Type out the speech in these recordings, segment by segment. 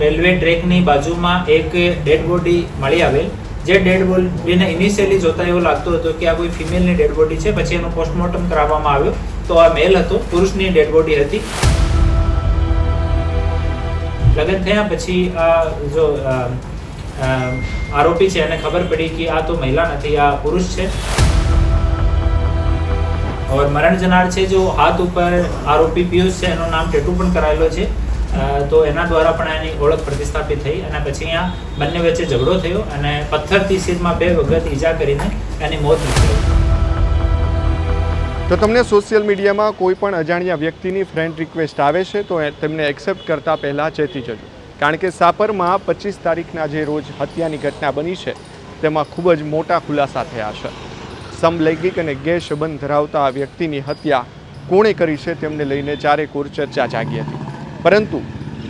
Railway ટ્રેકની બાજુમાં એક ડેડ બોડી મળી આવેલ, જે ડેડ બોડીને ઇનિશિયલી જોતા એવું લાગતું હતું કે આ કોઈ ફિમેલની ડેડ બોડી છે. પછી એનું પોસ્ટમોર્ટમ કરાવવામાં આવ્યો તો આ મેલ હતો, પુરુષની ડેડ બોડી હતી. લગ્ન થયા પછી આ જો આરોપી છે એને ખબર પડી કે આ તો મહિલા નથી, આ પુરુષ છે. और मरण जनार છે જો હાથ ઉપર આરોપી પિયુષ છે, એનું નામ ટેટુ પણ કરાયેલો છે. તો એના દ્વારા પણ એની ઓળખ પ્રતિસ્થાપિત થઈ અને પછી અહીંયા બંને વચ્ચે ઝઘડો થયો અને પથ્થરથી શરીરમાં 2 વખત ઈજા કરીને એની મોત નીપજી. તો તમને સોશિયલ મીડિયામાં કોઈ પણ અજાણ્યા વ્યક્તિની ફ્રેન્ડ રિક્વેસ્ટ આવે છે તો તેમને એક્સેપ્ટ કરતાં પહેલાં ચેતી જજો, કારણ કે સાપરમાં 25 તારીખના જે રોજ હત્યાની ઘટના બની છે તેમાં ખૂબ જ મોટા ખુલાસા થયા છે. સમલૈંગિક અને ગેર સંબંધ ધરાવતા આ વ્યક્તિની હત્યા કોણે કરી છે તેમને લઈને ચારેકોર ચર્ચા જાગી હતી. પરંતુ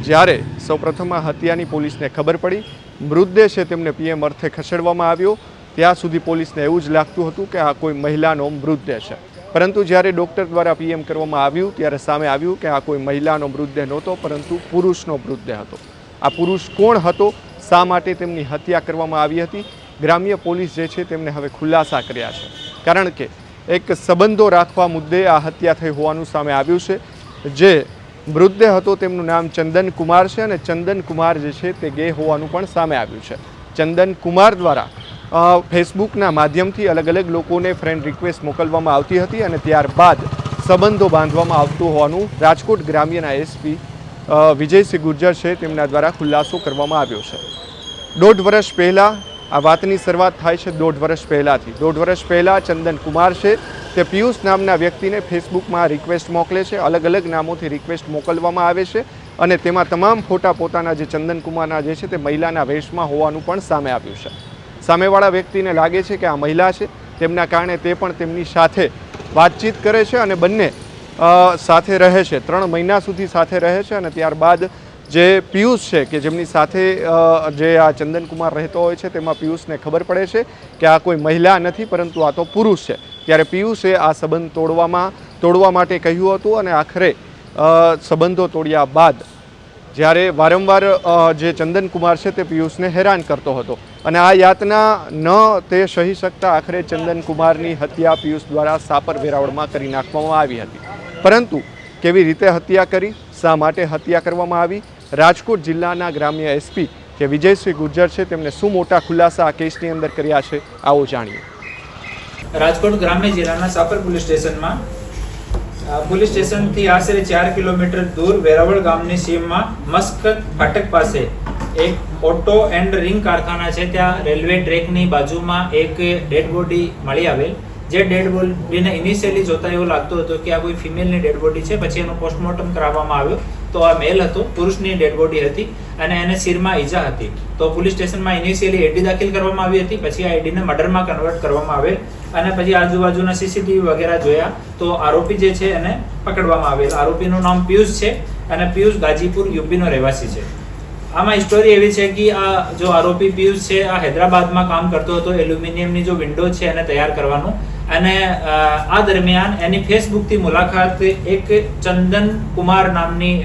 જ્યારે સૌપ્રથમ આ હત્યાની પોલીસને ખબર પડી, મૃતદેહ છે તેમને પીએમ અર્થે ખસેડવામાં આવ્યો, ત્યાં સુધી પોલીસને એવું જ લાગતું હતું કે આ કોઈ મહિલાનો મૃતદેહ છે. પરંતુ જ્યારે ડૉક્ટર દ્વારા પીએમ કરવામાં આવ્યું ત્યારે સામે આવ્યું કે આ કોઈ મહિલાનો મૃતદેહ નહોતો, પરંતુ પુરુષનો મૃતદેહ હતો. આ પુરુષ કોણ હતો, શા માટે તેમની હત્યા કરવામાં આવી હતી, ગ્રામ્ય પોલીસ જે છે તેમને હવે ખુલાસા કર્યા છે. કારણ કે એક સંબંધો રાખવા મુદ્દે આ હત્યા થઈ હોવાનું સામે આવ્યું છે. જે મૃતદેહ હતો તેમનું નામ ચંદન કુમાર છે અને ચંદન કુમાર જે છે તે ગે હોવાનું પણ સામે આવ્યું છે. ચંદન કુમાર દ્વારા ફેસબુકના માધ્યમથી અલગ અલગ લોકોને ફ્રેન્ડ રિક્વેસ્ટ મોકલવામાં આવતી હતી અને ત્યારબાદ સંબંધો બાંધવામાં આવતું હોવાનું રાજકોટ ગ્રામ્યના એસપી વિજયસિંહ ગુર્જર છે તેમના દ્વારા ખુલાસો કરવામાં આવ્યો છે. 1.5 વર્ષ પહેલાં આ વાતની શરૂઆત થાય છે. 1.5 વર્ષ પહેલાંથી 1.5 વર્ષ પહેલાં ચંદન કુમાર છે તે પિયુષ નામના વ્યક્તિને ફેસબુકમાં રિક્વેસ્ટ મોકલે છે. અલગ અલગ નામોથી રિક્વેસ્ટ મોકલવામાં આવે છે અને તેમાં તમામ ફોટા પોતાના જે ચંદન કુમારના જે છે તે મહિલાના વેશમાં હોવાનું પણ સામે આવ્યું છે. સામેવાળા વ્યક્તિને લાગે છે કે આ મહિલા છે, તેમના કારણે તે પણ તેમની સાથે વાતચીત કરે છે અને બંને સાથે રહે છે. 3 મહિના સુધી સાથે રહે છે અને ત્યારબાદ જે પિયુષ છે કે જેમની સાથે જે આ ચંદન કુમાર રહેતો હોય છે તેમાં પિયુષને ખબર પડે છે કે આ કોઈ મહિલા નથી પરંતુ આ તો પુરુષ છે. ત્યારે પિયુષે આ સંબંધ તોડવા માટે કહ્યું હતું અને આખરે સંબંધો તોડ્યા બાદ જ્યારે વારંવાર જે ચંદન કુમાર છે તે પિયુષને હેરાન કરતો હતો અને આ યાતના ન તે સહી શકતા આખરે ચંદન કુમારની હત્યા પિયુષ દ્વારા સાપર વેરાવળમાં કરી નાખવામાં આવી હતી. પરંતુ કેવી રીતે હત્યા કરી, શા માટે હત્યા કરવામાં આવી, રાજકોટ જિલ્લાના ગ્રામ્ય એસપી કે વિજયસિંહ ગુર્જર છે તેમને શું મોટા ખુલાસા આ કેસની અંદર કર્યા છે, આવો જાણીએ. રાજકોટ ગ્રામ્ય જિલ્લાના સાપર પોલીસ સ્ટેશનમાં પોલીસ સ્ટેશનથી આશરે 4 કિલોમીટર દૂર વેરાવળ ગામની સીમમાં મસ્કત ફાટક પાસે એક ઓટો એન્ડ રિંગ કારખાના છે. ત્યાં રેલવે ટ્રેકની બાજુમાં એક ડેડ બોડી મળી આવેલ, જે ડેડ બોડીને ઇનિશિયલી જોતા એવું લાગતું હતું કે આ કોઈ ફિમેલની ડેડ બોડી છે. પછી એનું પોસ્ટમોર્ટમ કરાવવામાં આવ્યો તો આ મેલ હતો, પુરુષની ડેડ બોડી હતી અને એને શરીરમાં ઈજા હતી. તો પોલીસ સ્ટેશનમાં ઇનિશિયલી એડી દાખલ કરવામાં આવી હતી. પછી આ એડીને મર્ડરમાં કન્વર્ટ કરવામાં આવેલ અને પછી આજુબાજુના સીસીટીવી વગેરે જોયા તો આરોપી જે છે એને પકડવામાં આવેલ. આરોપીનું નામ પિયુષ છે અને પિયુષ ગાજીપુર યુપીનો રહેવાસી છે. આમાં સ્ટોરી એવી છે કે આ જો આરોપી પિયુષ છે આ હૈદરાબાદમાં કામ કરતો હતો, એલ્યુમિનિયમની જો વિન્ડો છે એને તૈયાર કરવાનું. અને આ દરમિયાન એની ફેસબુકથી મુલાકાત એક ચંદન કુમાર નામની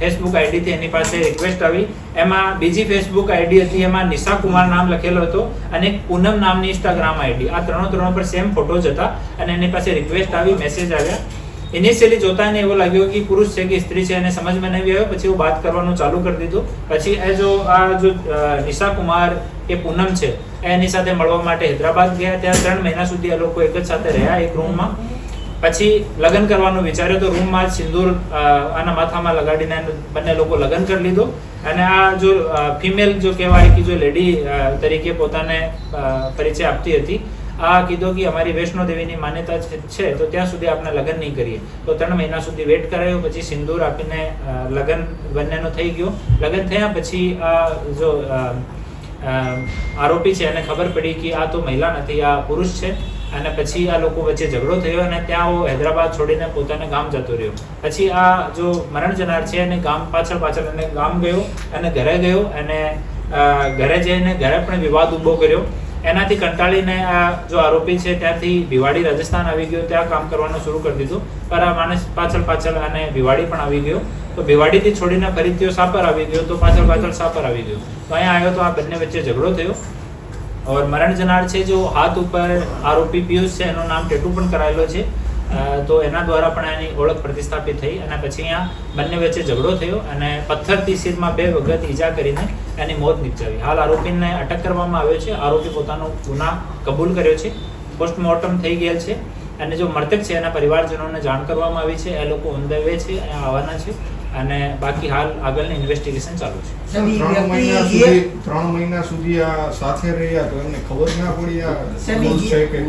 ફેસબુક આઈડીથી એની પાસે રિક્વેસ્ટ આવી. એમાં બીજી ફેસબુક આઈડી હતી, એમાં નિશા કુમાર નામ લખેલો હતો અને એક પૂનમ નામની ઇન્સ્ટાગ્રામ આઈડી. આ ત્રણો પર સેમ ફોટોઝ હતા અને એની પાસે રિક્વેસ્ટ આવી, મેસેજ આવ્યા. ઇનિશિયલી જોતા એને એવું લાગ્યું કે પુરુષ છે કે સ્ત્રી છે એને સમજમાં નહીં આવ્યો. પછી વાત કરવાનું ચાલુ કરી દીધું. પછી આ જો નિશા કુમાર એ પૂનમ છે એની સાથે મળવા માટે હૈદરાબાદ ગયા. ત્યાં 3 મહિના સુધી આ લોકો એક જ સાથે રહ્યા એક રૂમમાં. પછી લગ્ન કરવાનું વિચાર્યો તો રૂમમાં જ સિંદૂર આના માથામાં લગાડીને બંને લોકો લગ્ન કરી લીધો. અને આ જો ફિમેલ જો કહેવાય કે જો લેડી તરીકે પોતાને પરિચય આપતી હતી, આ કીધું કે અમારી વૈષ્ણો દેવીની માન્યતા છે તો ત્યાં સુધી આપણે લગ્ન નહીં કરીએ. તો 3 મહિના સુધી વેટ કરાયો. પછી સિંદૂર આપીને લગ્ન બંનેનો થઈ ગયો. લગ્ન થયા પછી આ જો આરોપી છે એને ખબર પડી કે આ તો મહિલા નથી, આ પુરુષ છે. અને પછી આ લોકો વચ્ચે ઝઘડો થયો અને ત્યાં હૈદરાબાદ છોડીને પોતાના ગામ જતો રહ્યો. પછી આ જો મરણ જનાર છે એને ગામ પાછળ એને ગામ ગયો અને ઘરે ગયો અને ઘરે જઈને ઘરે પણ વિવાદ ઊભો કર્યો. એનાથી કંટાળીને આ જો આરોપી છે ત્યાંથી ભિવાડી રાજસ્થાન આવી ગયો, ત્યાં કામ કરવાનું શરૂ કરી દીધું. પર આ માણસ પાછળ અને ભિવાડી પણ આવી ગયો. તો ભિવાડીથી છોડીને ફરીથી સાપર આવી ગયો, તો પાછળ સાપર આવી ગયો. તો અહીંયા આવ્યો તો આ બંને વચ્ચે ઝઘડો થયો. और मरण जनार છે જો હાથ ઉપર આરોપી પિયુષ છે, એનું નામ ટેટુ પણ કરાયેલો છે. તો એના દ્વારા પણ એની ઓળખ પ્રતિસ્થાપિત થઈ અને પછી અહીંયા બંને વચ્ચે ઝઘડો થયો અને પથ્થરથી શિરમાં 2 વખત ઈજા કરીને એની મોત નિપજાવી. હાલ આરોપીને અટક કરવામાં આવ્યો છે. આરોપી પોતાનો ગુના કબૂલ કર્યો છે. પોસ્ટમોર્ટમ થઈ ગયેલ છે અને જો મૃતક છે એના પરિવારજનોને જાણ કરવામાં આવી છે. એ લોકો ઓન ધ વે છે, અહીંયા આવવાના છે અને બાકી હાલ આગળની ઇન્વેસ્ટિગેશન ચાલુ છે. 3 મહિના સુધી આ સાથે રહ્યા તો એમને ખબર ના પડી આ છે કે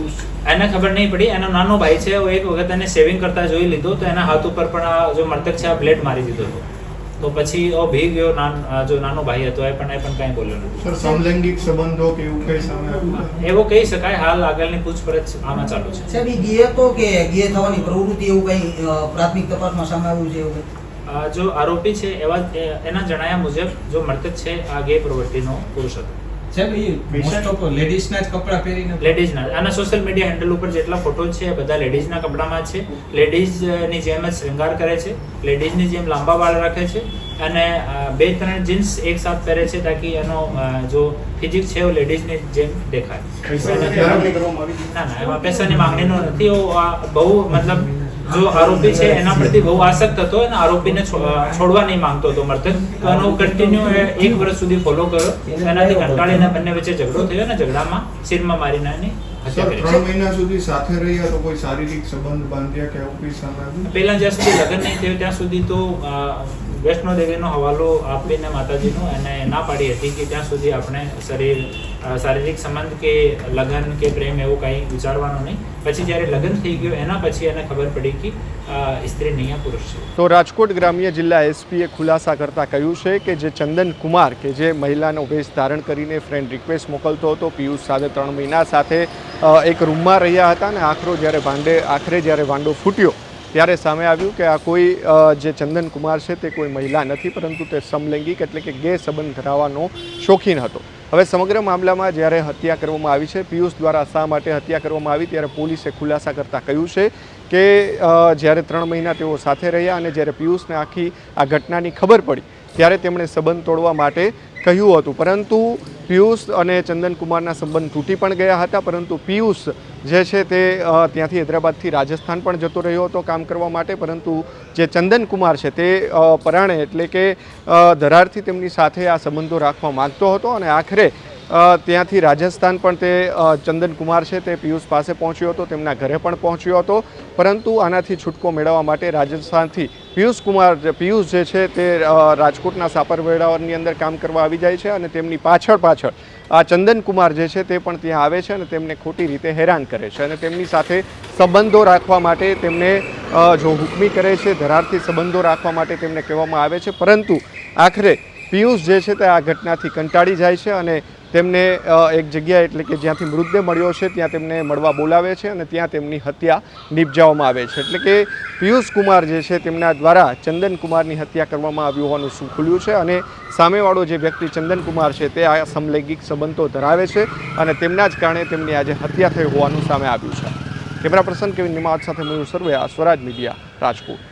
એને ખબર નહીં પડી. એનો નાનો ભાઈ છે, એક વખત એને સેવિંગ કરતા જોઈ લીધો તો એના હાથ ઉપર પણ આ જો મૃતક છે આ બ્લેડ મારી દીધો હતો. તો પછી ભી ગયો જો નાનો ભાઈ હતો એ પણ કાંઈ બોલ્યો નથી. સર સમલૈંગિક સંબંધો કે એવું કઈ સામે આવ્યું? એવો કહી શકાય. હાલ આગળની પૂછપરછ આમાં ચાલુ છે. સાહેબ ઈ ગે હતો કે ગે થવાની પ્રવૃત્તિ એવું કઈ પ્રાથમિક તપાસમાં સામે આવ્યું છે? એવું જો આરોપી છે એના જણાયા મુજબ જો મૃતક છે આ ગે પ્રવૃત્તિનો પુરુષ હતો. સાહેબ એ મોસ્ટ ઓફ લેડીઝના જ કપડાં પહેરીને લેડીઝના આના સોશિયલ મીડિયા હેન્ડલ ઉપર જેટલા ફોટો છે એ બધા લેડીઝના કપડામાં છે. લેડીઝની જેમ જ શૃંગાર કરે છે, લેડીઝની જેમ લાંબા વાળ રાખે છે અને 2-3 જીન્સ એક સાથ પહેરે છે તાકી એનો જો ફિઝિક છે એ લેડીઝની જેમ દેખાય. ના એમાં પૈસાની માંગણીનો નથી. બહુ મતલબ જો આરોપી છે એના પ્રતિ બહુ આસક્ત હતો અને આરોપીને છોડવા નહીં માંગતો હતો મૃતક. તો એનો કન્ટિન્યુ 1 વર્ષ સુધી ફોલો કર્યો. એનાથી કંટાળીને બંને વચ્ચે ઝઘડો થયો અને ઝઘડામાં શિરમાં મારીને એની હત્યા કરી. 3 મહિના સુધી સાથે રહ્યા તો કોઈ શારીરિક સંબંધ બાંધ્યા કે એવું કઈ સામે આવ્યું? પહેલા જ્યાં સુધી લગ્ન નહીં થયું ત્યાં સુધી તો વૈષ્ણો દેવીનો હવાલો આપીને માતાજીનો એને ના પાડી હતી કે ત્યાં સુધી આપણે શારીરિક સંબંધ કે લગ્ન કે પ્રેમ એવું કાંઈ વિચારવાનું નહીં. પછી જ્યારે લગ્ન થઈ ગયું એના પછી એને ખબર પડી કે સ્ત્રી નહીં આ પુરુષ છે. તો રાજકોટ ગ્રામ્ય જિલ્લા એસપીએ ખુલાસા કરતાં કહ્યું છે કે જે ચંદન કુમાર કે જે મહિલાનો વેશ ધારણ કરીને ફ્રેન્ડ રિક્વેસ્ટ મોકલતો હતો, પિયુષ સાથે 3 મહિના સાથે એક રૂમમાં રહ્યા હતા અને આખરે જ્યારે ભાંડો ફૂટ્યો ત્યારે સામે આવ્યું કે આ કોઈ જે ચંદન કુમાર છે તે કોઈ મહિલા નથી, પરંતુ તે સમલૈંગિક એટલે કે ગે સંબંધ ધરાવવાનો શોખીન હતો. હવે સમગ્ર મામલામાં જ્યારે હત્યા કરવામાં આવી છે, પિયુષ દ્વારા શા માટે હત્યા કરવામાં આવી, ત્યારે પોલીસે ખુલાસા કરતાં કહ્યું છે કે જ્યારે 3 મહિના તેઓ સાથે રહ્યા અને જ્યારે પિયુષને આખી આ ઘટનાની ખબર પડી ત્યારે તેમણે સંબંધ તોડવા માટે કહ્યું હતું. પરંતુ પિયુષ અને ચંદન કુમારના સંબંધ તૂટી પણ ગયા હતા. પરંતુ પિયુષ જે છે તે ત્યાંથી હૈદરાબાદથી રાજસ્થાન પણ જતો રહ્યો હતો કામ કરવા માટે. પરંતુ જે ચંદન કુમાર છે તે પરાણે એટલે કે ધરારથી તેમની સાથે આ સંબંધો રાખવા માગતો હતો અને આખરે ત્યાંથી રાજસ્થાન પણ તે ચંદન કુમાર છે તે પિયુષ પાસે પહોંચ્યો હતો, તેમના ઘરે પણ પહોંચ્યો હતો. પરંતુ આનાથી છૂટકો મેળવવા માટે રાજસ્થાનથી પિયુષ જે છે તે રાજકોટના સાપરવેડાની અંદર કામ કરવા આવી જાય છે અને તેમની પાછળ આ ચંદન કુમાર જે છે તે પણ ત્યાં આવે છે અને તેમને ખોટી રીતે હેરાન કરે છે અને તેમની સાથે સંબંધો રાખવા માટે તેમને જો હુકમી કરે છે, ધરારથી સંબંધો રાખવા માટે તેમને કહેવામાં આવે છે. પરંતુ આખરે પિયુષ જે છે તે આ ઘટનાથી કંટાળી જાય છે અને તેમને એક જગ્યાએ એટલે કે જ્યાંથી મૃતદેહ મળ્યો છે ત્યાં તેમને મળવા બોલાવે છે અને ત્યાં તેમની હત્યા નિપજાવવામાં આવે છે. એટલે કે પિયુષ કુમાર જે છે તેમના દ્વારા ચંદન કુમારની હત્યા કરવામાં આવી હોવાનું શું ખુલ્યું છે અને સામેવાળો જે વ્યક્તિ ચંદન કુમાર છે તે આ સમલૈંગિક સંબંધો ધરાવે છે અને તેમના જ કારણે તેમની આજે હત્યા થઈ હોવાનું સામે આવ્યું છે. કેમેરા પર્સન કેવિન નિમાવત સાથે મયુર સર્વે, સ્વરાજ મીડિયા, રાજકોટ.